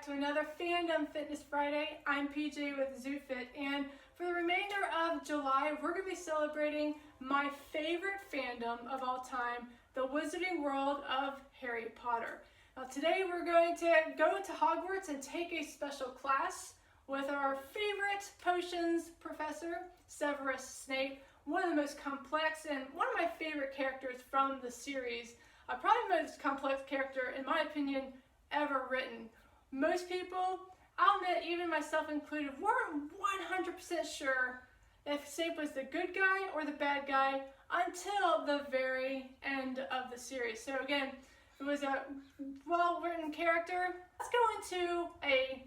back to another Fandom Fitness Friday. I'm PJ with ZooFit, and for the remainder of July, we're going to be celebrating my favorite fandom of all time, the Wizarding World of Harry Potter. Now today we're going to go into Hogwarts and take a special class with our favorite potions professor, Severus Snape, one of the most complex and one of my favorite characters from the series. Probably the most complex character, in my opinion, ever written. Most people, I'll admit, even myself included, weren't 100% sure if Snape was the good guy or the bad guy until the very end of the series. So again, it was a well-written character. Let's go into a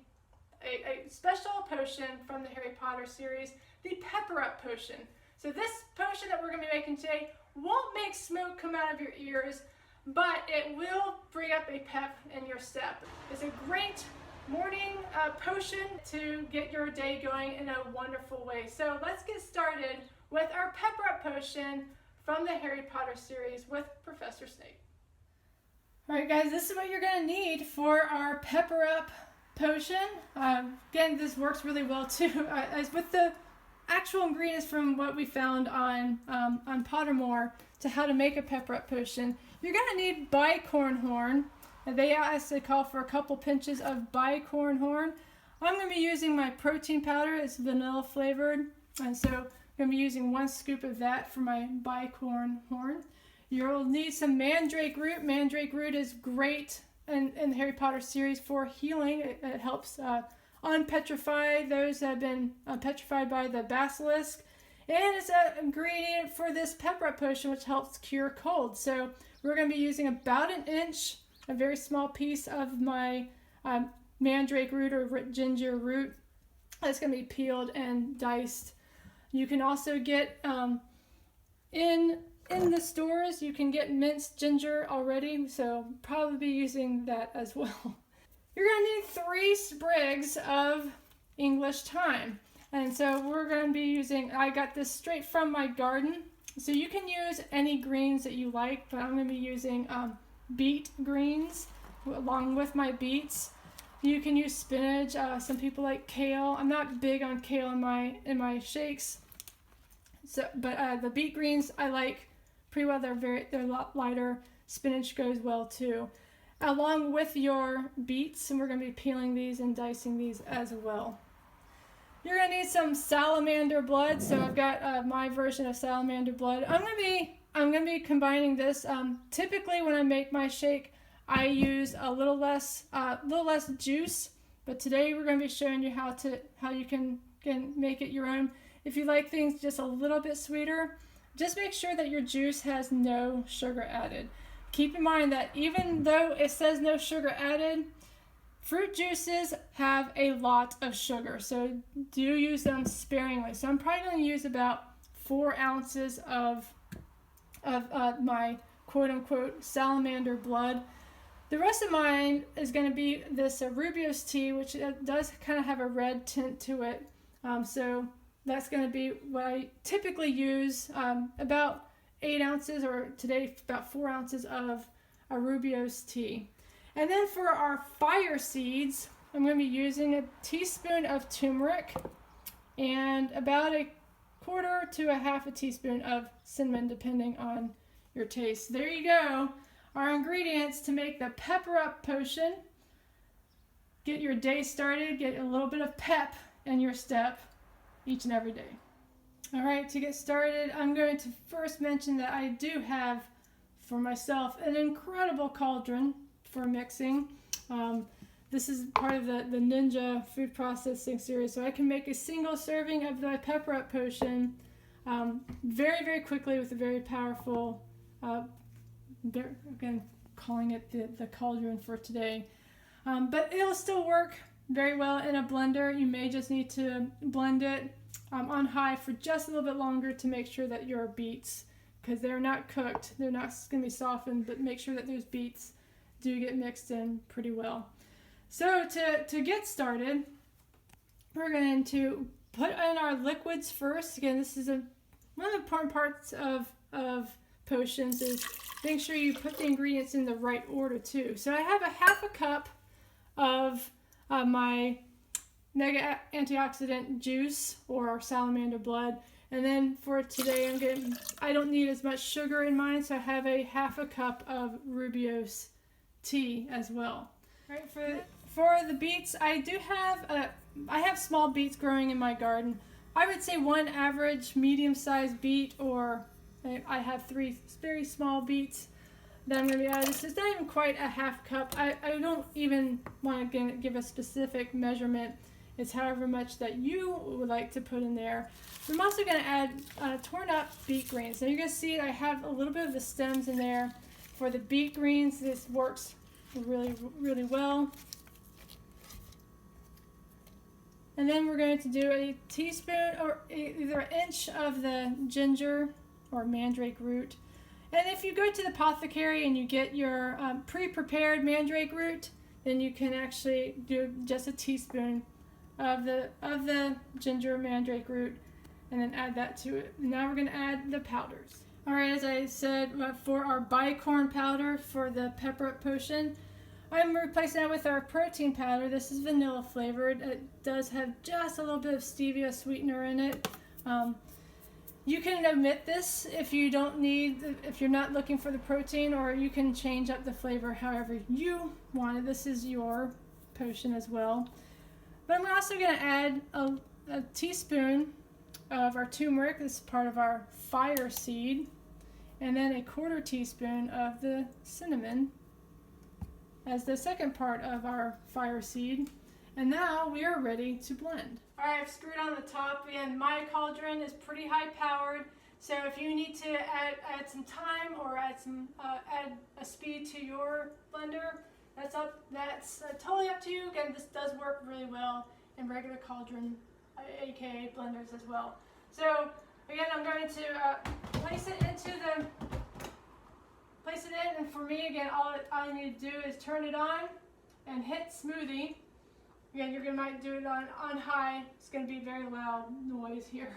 special potion from the Harry Potter series, the Pepper Up Potion. So this potion that we're going to be making today won't make smoke come out of your ears, but it will bring up a pep in your step. It's a great morning potion to get your day going in a wonderful way. So let's get started with our Pepper Up Potion from the Harry Potter series with Professor Snape. Alright guys, this is what you're going to need for our Pepper Up Potion. Again, this works really well too. As with the actual ingredients from what we found on Pottermore to how to make a Pepper Up Potion, you're going to need bicorn horn. And they actually call for a couple pinches of bicorn horn. I'm going to be using my protein powder. It's vanilla flavored. And so I'm going to be using 1 scoop of that for my bicorn horn. You'll need some mandrake root. Mandrake root is great in the Harry Potter series for healing. It helps unpetrify those that have been petrified by the basilisk. And it's an ingredient for this Pepper Up Potion, which helps cure cold. So we're going to be using about 1 inch, a very small piece of my mandrake root or ginger root. That's going to be peeled and diced. You can also get in the stores, you can get minced ginger already, so probably be using that as well. You're going to need 3 sprigs of English thyme. And so we're going to be using, I got this straight from my garden. So you can use any greens that you like, but I'm going to be using beet greens along with my beets. You can use spinach. Some people like kale. I'm not big on kale in my shakes. So, but the beet greens I like pretty well. They're a lot lighter. Spinach goes well too. Along with your beets, and we're going to be peeling these and dicing these as well. You're going to need some salamander blood. So I've got my version of salamander blood. I'm going to be combining this. Typically when I make my shake, I use a little less juice, but today we're going to be showing you how you can make it your own. If you like things just a little bit sweeter, just make sure that your juice has no sugar added. Keep in mind that even though it says no sugar added, fruit juices have a lot of sugar, so do use them sparingly. So I'm probably going to use about 4 ounces of my quote-unquote salamander blood. The rest of mine is going to be this Rubio's tea, which does kind of have a red tint to it. So that's going to be what I typically use, about 8 ounces, or today about 4 ounces of a Rubio's tea. And then for our fire seeds, I'm going to be using a teaspoon of turmeric and about 1/4 to 1/2 teaspoon of cinnamon, depending on your taste. There you go. Our ingredients to make the Pepper Up Potion. Get your day started. Get a little bit of pep in your step each and every day. All right, to get started, I'm going to first mention that I do have for myself an incredible cauldron for mixing. This is part of the Ninja food processing series, so I can make a single serving of the Pepper Up Potion very, very quickly with a very powerful, again, calling it the cauldron for today. But it'll still work very well in a blender. You may just need to blend it on high for just a little bit longer to make sure that your beets, because they're not cooked, they're not going to be softened, but make sure that those beets do get mixed in pretty well. So to get started, we're going to put in our liquids first. Again, this is one of the important parts of potions is make sure you put the ingredients in the right order too. So I have a 1/2 cup of my mega antioxidant juice or salamander blood. And then for today, I don't need as much sugar in mine, so I have a half a cup of Rubio's tea as well. All right, for the beets, I have small beets growing in my garden. I would say one average medium-sized beet, or I have 3 very small beets that I'm going to be adding. This is not even quite a half cup. I don't even want to give a specific measurement. It's however much that you would like to put in there. I'm also going to add torn up beet greens. Now you're going to see I have a little bit of the stems in there. For the beet greens, this works really, really well. And then we're going to do a teaspoon or either an inch of the ginger or mandrake root. And if you go to the apothecary and you get your pre-prepared mandrake root, then you can actually do just a teaspoon of the ginger mandrake root and then add that to it. Now we're going to add the powders. All right, as I said, for our bicorn powder for the pepper potion, I'm replacing that with our protein powder. This is vanilla flavored. It does have just a little bit of stevia sweetener in it. You can omit this if you don't need, if you're not looking for the protein, or you can change up the flavor however you want it. This is your potion as well. But I'm also going to add a teaspoon of our turmeric. This is part of our fire seed. And then a 1/4 teaspoon of the cinnamon as the second part of our fire seed. And now we are ready to blend. All right, I've screwed on the top, and my cauldron is pretty high powered. So if you need to add some time or add a speed to your blender, that's totally up to you. Again, this does work really well in regular cauldron, aka blenders as well. So again, I'm going to place it in, and for me, again, all I need to do is turn it on and hit smoothie. Again, you might do it on high. It's going to be very loud noise here.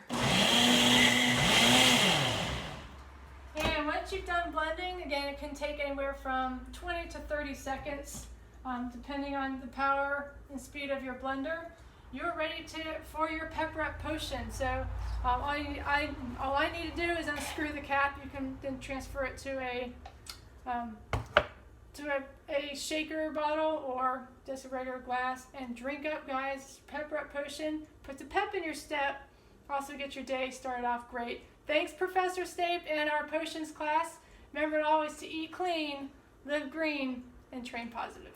And once you've done blending, again, it can take anywhere from 20 to 30 seconds, depending on the power and speed of your blender. You're ready for your pepper up potion. So all I need to do is unscrew the cap. You can then transfer it to a shaker bottle or just a regular glass and drink up, guys. Pepper up potion. Put the pep in your step. Also get your day started off great. Thanks, Professor Snape and our potions class. Remember always to eat clean, live green, and train positive.